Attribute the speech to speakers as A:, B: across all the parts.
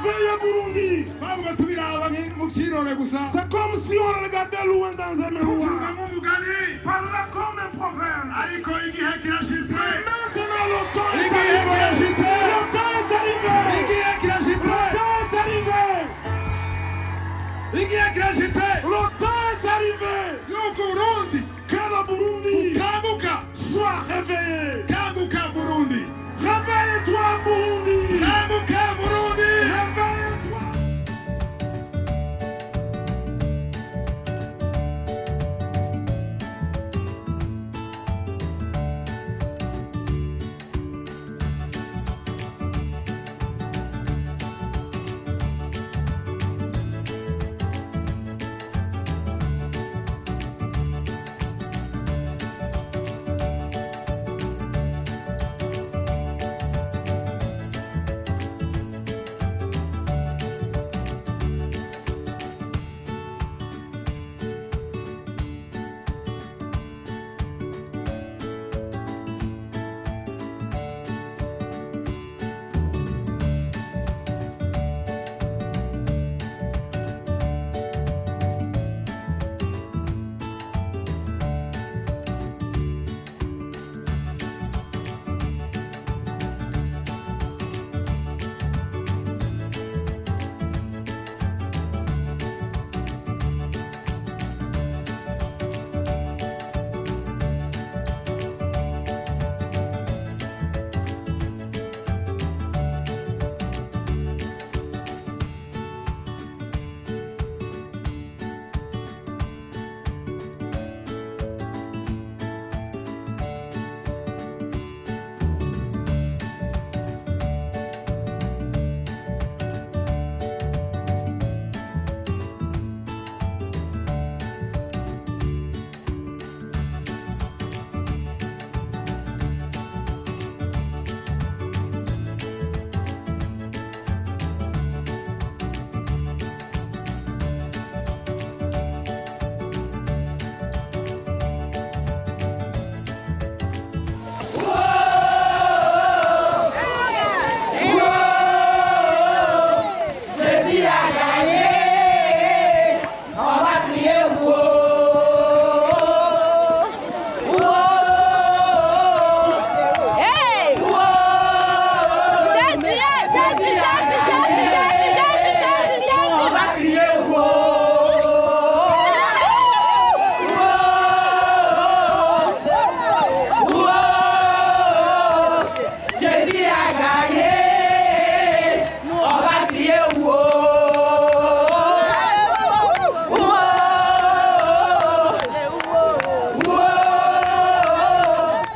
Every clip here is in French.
A: réveille Burundi. C'est comme si on regardait loin dans un miroir. Parla comme un proverbe. Maintenant le temps est arrivé. Le temps est arrivé. Le temps est arrivé. Que le Burundi soit réveillé. Réveille-toi Burundi. Réveille-toi.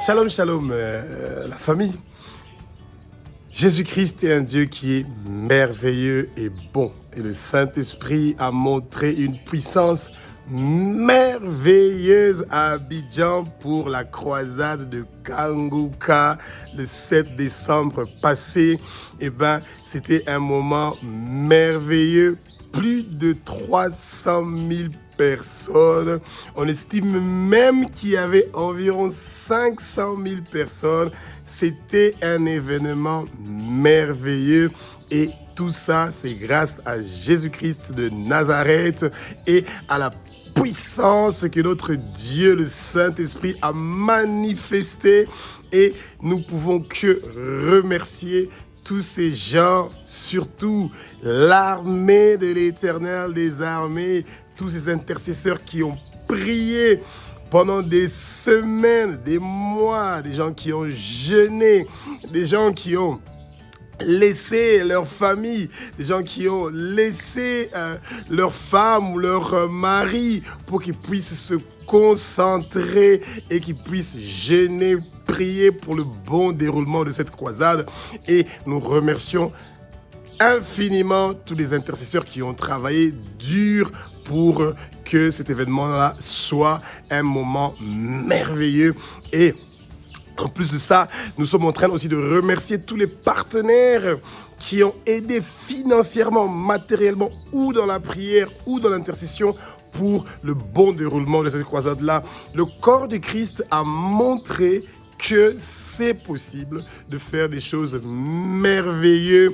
B: Shalom, shalom, la famille. Jésus-Christ est un Dieu qui est merveilleux et bon. Et le Saint-Esprit a montré une puissance merveilleuse à Abidjan pour la croisade de Kangouka le 7 décembre passé. C'était un moment merveilleux. Plus de 300 000 personnes. On estime même qu'il y avait environ 500 000 personnes. C'était un événement merveilleux et tout ça, c'est grâce à Jésus-Christ de Nazareth et à la puissance que notre Dieu, le Saint-Esprit, a manifestée. Et nous pouvons que remercier tous ces gens, surtout l'armée de l'Éternel des armées, tous ces intercesseurs qui ont prié pendant des semaines, des mois, des gens qui ont jeûné, des gens qui ont laissé leur famille, des gens qui ont laissé leur femme ou leur mari pour qu'ils puissent se concentrer et qu'ils puissent jeûner, prier pour le bon déroulement de cette croisade. Et nous remercions infiniment tous les intercesseurs qui ont travaillé dur pour que cet événement-là soit un moment merveilleux. Et en plus de ça, nous sommes en train aussi de remercier tous les partenaires qui ont aidé financièrement, matériellement, ou dans la prière, ou dans l'intercession pour le bon déroulement de cette croisade-là. Le corps de Christ a montré que c'est possible de faire des choses merveilleuses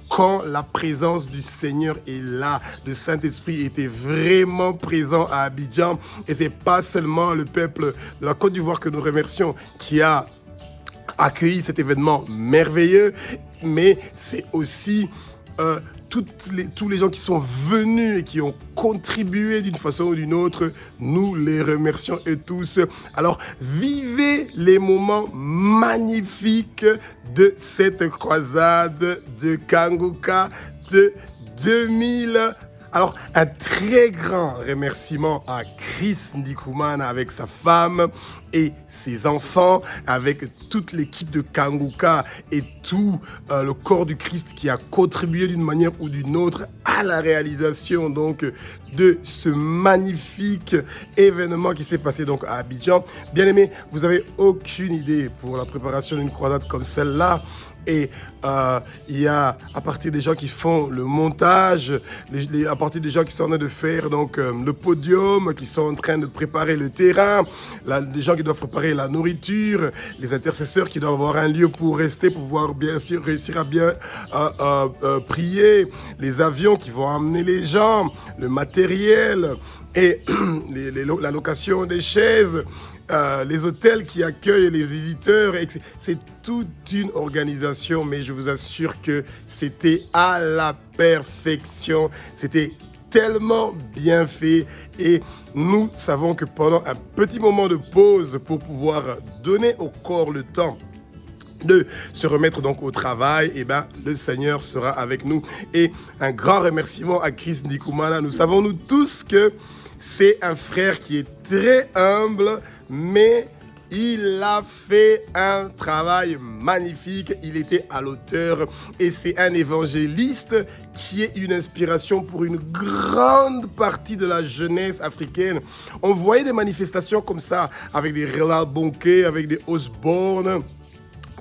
B: quand la présence du Seigneur est là, le Saint-Esprit était vraiment présent à Abidjan. Et c'est pas seulement le peuple de la Côte d'Ivoire que nous remercions qui a accueilli cet événement merveilleux, mais c'est aussi tous les gens qui sont venus et qui ont contribué d'une façon ou d'une autre. Nous les remercions et tous. Alors, vivez les moments magnifiques de cette croisade de Kanguka de 2000. Alors, un très grand remerciement à Chris Ndikumana avec sa femme et ses enfants, avec toute l'équipe de Kanguka et tout le corps du Christ qui a contribué d'une manière ou d'une autre à la réalisation donc de ce magnifique événement qui s'est passé donc à Abidjan. Bien aimés, vous n'avez aucune idée pour la préparation d'une croisade comme celle-là. Et il y a à partir des gens qui font le montage, à partir des gens qui sont en train de faire donc, le podium, qui sont en train de préparer le terrain, les gens qui doivent préparer la nourriture, les intercesseurs qui doivent avoir un lieu pour rester, pour pouvoir bien sûr réussir à bien prier, les avions qui vont emmener les gens, le matériel et la location des chaises. Les hôtels qui accueillent les visiteurs, c'est toute une organisation, mais je vous assure que c'était à la perfection, c'était tellement bien fait et nous savons que pendant un petit moment de pause pour pouvoir donner au corps le temps de se remettre donc au travail, et ben le Seigneur sera avec nous. Et un grand remerciement à Chris Ndikumana. Nous savons nous tous que c'est un frère qui est très humble, mais il a fait un travail magnifique. Il était à l'auteur et c'est un évangéliste qui est une inspiration pour une grande partie de la jeunesse africaine. On voyait des manifestations comme ça avec des Rela Bonke, avec des Osborne,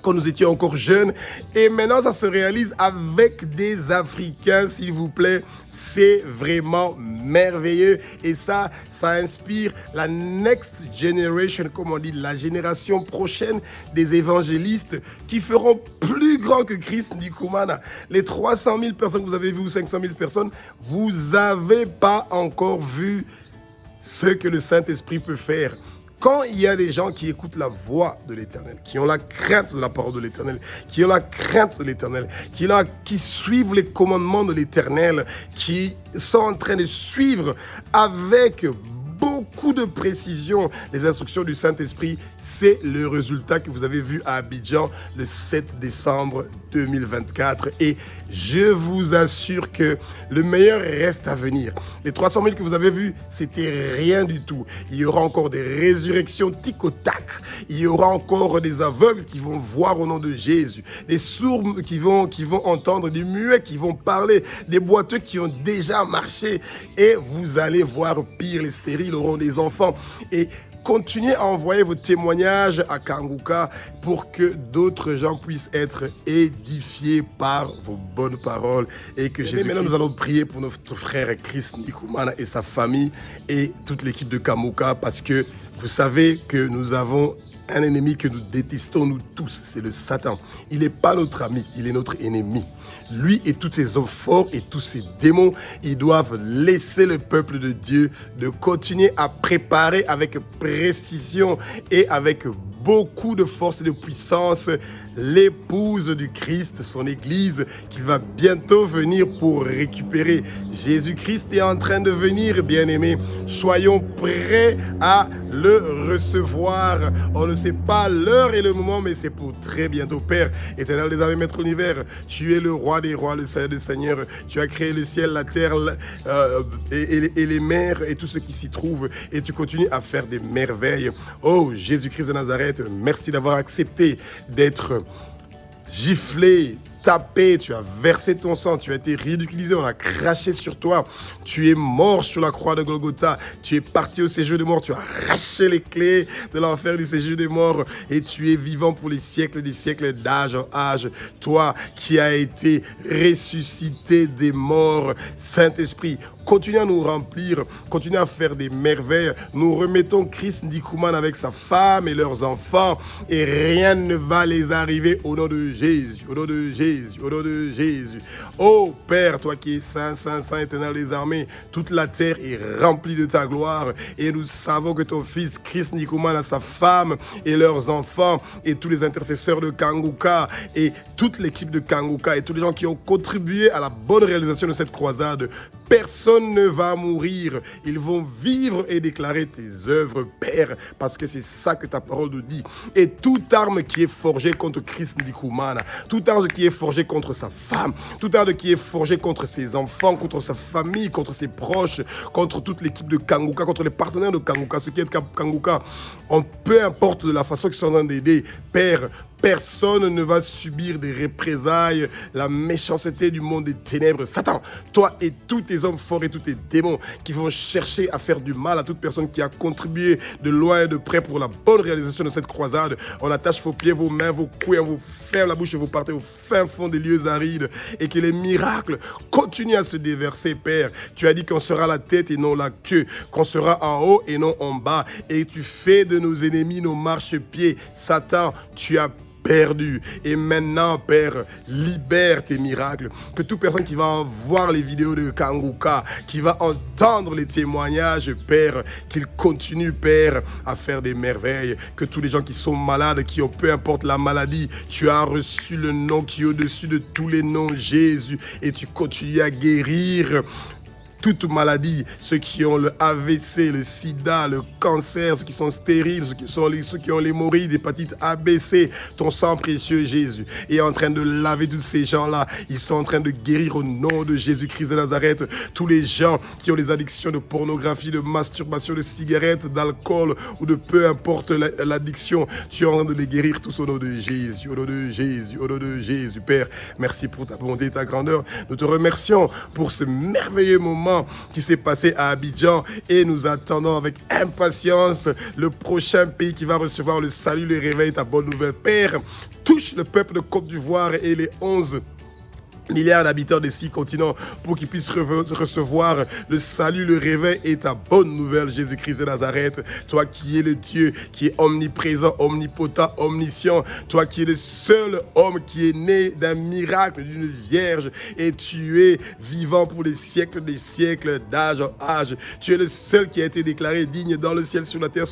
B: quand nous étions encore jeunes. Et maintenant, ça se réalise avec des Africains, s'il vous plaît. C'est vraiment merveilleux. Et ça inspire la next generation, comme on dit, la génération prochaine des évangélistes qui feront plus grand que Chris Ndikumana. Les 300 000 personnes que vous avez vues ou 500 000 personnes, vous n'avez pas encore vu ce que le Saint-Esprit peut faire. Quand il y a des gens qui écoutent la voix de l'Éternel, qui ont la crainte de la parole de l'Éternel, qui ont la crainte de l'Éternel, qui suivent les commandements de l'Éternel, qui sont en train de suivre avec beaucoup de précision les instructions du Saint-Esprit, c'est le résultat que vous avez vu à Abidjan le 7 décembre 2024. Et je vous assure que le meilleur reste à venir. Les 300 000 que vous avez vus, c'était rien du tout. Il y aura encore des résurrections tic au tac. Il y aura encore des aveugles qui vont voir au nom de Jésus, des sourds qui vont entendre, des muets qui vont parler, des boiteux qui ont déjà marché. Et vous allez voir pire, les stériles auront des enfants. Et continuez à envoyer vos témoignages à Kanguka pour que d'autres gens puissent être édifiés par vos bonnes paroles et que Jésus. Maintenant, nous allons prier pour notre frère Chris Ndikumana et sa famille et toute l'équipe de Kanguka, parce que vous savez que nous avons un ennemi que nous détestons, nous tous, c'est le Satan. Il n'est pas notre ami, il est notre ennemi. Lui et tous ses hommes forts et tous ses démons, ils doivent laisser le peuple de Dieu de continuer à préparer avec précision et avec beaucoup de force et de puissance l'épouse du Christ, son église, qui va bientôt venir pour récupérer. Jésus-Christ est en train de venir, bien-aimés. Soyons prêts à le recevoir. On ne sait pas l'heure et le moment, mais c'est pour très bientôt. Père éternel des armées, maître univers, tu es le roi des rois, le Seigneur des seigneurs. Tu as créé le ciel, la terre et les mers et tout ce qui s'y trouve. Et tu continues à faire des merveilles. Oh, Jésus-Christ de Nazareth, merci d'avoir accepté d'être giflé, tapé, tu as versé ton sang, tu as été ridiculisé, on a craché sur toi, tu es mort sur la croix de Golgotha, tu es parti au séjour des morts, tu as arraché les clés de l'enfer du séjour des morts et tu es vivant pour les siècles des siècles, d'âge en âge. Toi qui as été ressuscité des morts, Saint-Esprit, continue à nous remplir, continue à faire des merveilles. Nous remettons Chris Ndikumana avec sa femme et leurs enfants et rien ne va les arriver au nom de Jésus, au nom de Jésus. Jésus, au nom de Jésus. Oh Père, toi qui es saint, saint, saint, éternel des armées, toute la terre est remplie de ta gloire et nous savons que ton fils Chris Ndikoumana, sa femme et leurs enfants et tous les intercesseurs de Kanguka et toute l'équipe de Kanguka et tous les gens qui ont contribué à la bonne réalisation de cette croisade, personne ne va mourir. Ils vont vivre et déclarer tes œuvres, Père, parce que c'est ça que ta parole nous dit. Et toute arme qui est forgée contre Chris Ndikoumana, toute arme qui est forgée contre sa femme, toute arme qui est forgée contre ses enfants, contre sa famille, contre ses proches, contre toute l'équipe de Kanguka, contre les partenaires de Kanguka, ceux qui aident Kanguka, peu importe de la façon qu'ils sont en train d'aider, Père, personne ne va subir des représailles, la méchanceté du monde des ténèbres. Satan, toi et tous tes hommes forts et tous tes démons qui vont chercher à faire du mal à toute personne qui a contribué de loin et de près pour la bonne réalisation de cette croisade. On attache vos pieds, vos mains, vos couilles, on vous ferme la bouche et vous partez au fin fond des lieux arides et que les miracles continuent à se déverser, Père. Tu as dit qu'on sera la tête et non la queue, qu'on sera en haut et non en bas et tu fais de nos ennemis nos marchepieds. Satan, tu as perdu. Et maintenant, Père, libère tes miracles. Que toute personne qui va voir les vidéos de Kanguka, qui va entendre les témoignages, Père, qu'il continue, Père, à faire des merveilles. Que tous les gens qui sont malades, qui ont peu importe la maladie, tu as reçu le nom qui est au-dessus de tous les noms, Jésus, et tu continues à guérir toute maladie, ceux qui ont le AVC, le sida, le cancer, ceux qui sont stériles, ceux qui ont l'hémorroïde, l'hépatite ABC, ton sang précieux Jésus est en train de laver tous ces gens-là. Ils sont en train de guérir au nom de Jésus-Christ de Nazareth. Tous les gens qui ont des addictions de pornographie, de masturbation, de cigarettes, d'alcool ou de peu importe l'addiction, tu es en train de les guérir tous au nom de Jésus, au nom de Jésus, au nom de Jésus. Père, merci pour ta bonté et ta grandeur. Nous te remercions pour ce merveilleux moment qui s'est passé à Abidjan et nous attendons avec impatience le prochain pays qui va recevoir le salut, le réveil, ta bonne nouvelle. Père, touche le peuple de Côte d'Ivoire et les 11 milliards d'habitants des 6 continents pour qu'ils puissent recevoir le salut, le réveil et ta bonne nouvelle, Jésus-Christ de Nazareth. Toi qui es le Dieu qui est omniprésent, omnipotent, omniscient. Toi qui es le seul homme qui est né d'un miracle, d'une vierge. Et tu es vivant pour les siècles des siècles, d'âge en âge. Tu es le seul qui a été déclaré digne dans le ciel, sur la terre,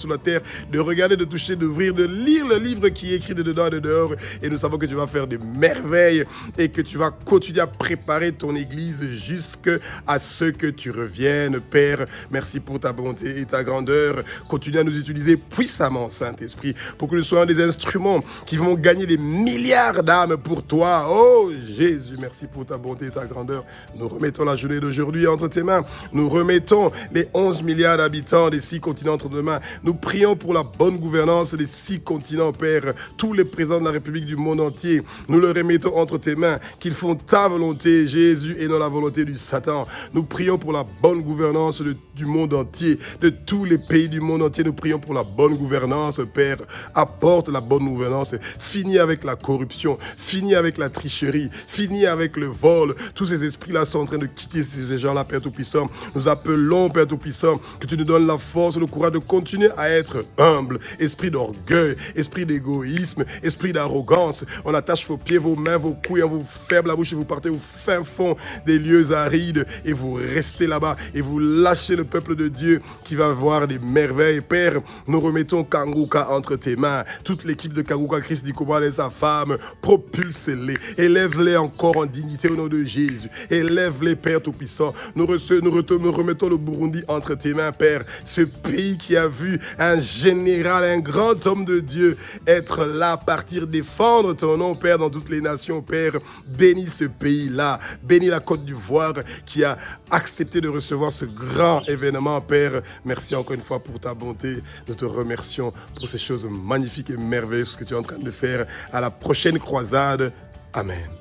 B: de regarder, de toucher, d'ouvrir, de lire le livre qui est écrit de dedans et de dehors. Et nous savons que tu vas faire des merveilles et que tu vas continuer à préparer ton église jusqu'à ce que tu reviennes, Père. Merci pour ta bonté et ta grandeur. Continue à nous utiliser puissamment, Saint-Esprit, pour que nous soyons des instruments qui vont gagner des milliards d'âmes pour toi. Oh Jésus, merci pour ta bonté et ta grandeur. Nous remettons la journée d'aujourd'hui entre tes mains. Nous remettons les 11 milliards d'habitants des 6 continents entre tes mains. Nous prions pour la bonne gouvernance des 6 continents, Père. Tous les présidents de la République du monde entier, nous le remettons entre tes mains, qu'ils font ta volonté, Jésus, et non la volonté du Satan. Nous prions pour la bonne gouvernance du monde entier, de tous les pays du monde entier. Nous prions pour la bonne gouvernance, Père. Apporte la bonne gouvernance. Finis avec la corruption, finis avec la tricherie, finis avec le vol. Tous ces esprits-là sont en train de quitter ces gens-là, Père Tout-Puissant. Nous appelons, Père Tout-Puissant, que tu nous donnes la force et le courage de continuer à être humble. Esprit d'orgueil, esprit d'égoïsme, esprit d'arrogance. On attache vos pieds, vos mains, vos couilles, on vous ferme la bouche et vous partez au fin fond des lieux arides et vous restez là-bas et vous lâchez le peuple de Dieu qui va voir des merveilles. Père, nous remettons Kanguka entre tes mains. Toute l'équipe de Kanguka, Chris Ndikoumana et sa femme, propulse-les, élève-les encore en dignité au nom de Jésus. Élève-les, Père Tout-Puissant. Nous remettons le Burundi entre tes mains, Père. Ce pays qui a vu un général, un grand homme de Dieu être là, partir défendre ton nom, Père, dans toutes les nations, Père. Bénis ce pays-là, bénis la Côte d'Ivoire qui a accepté de recevoir ce grand événement, Père. Merci encore une fois pour ta bonté. Nous te remercions pour ces choses magnifiques et merveilleuses que tu es en train de faire à la prochaine croisade. Amen.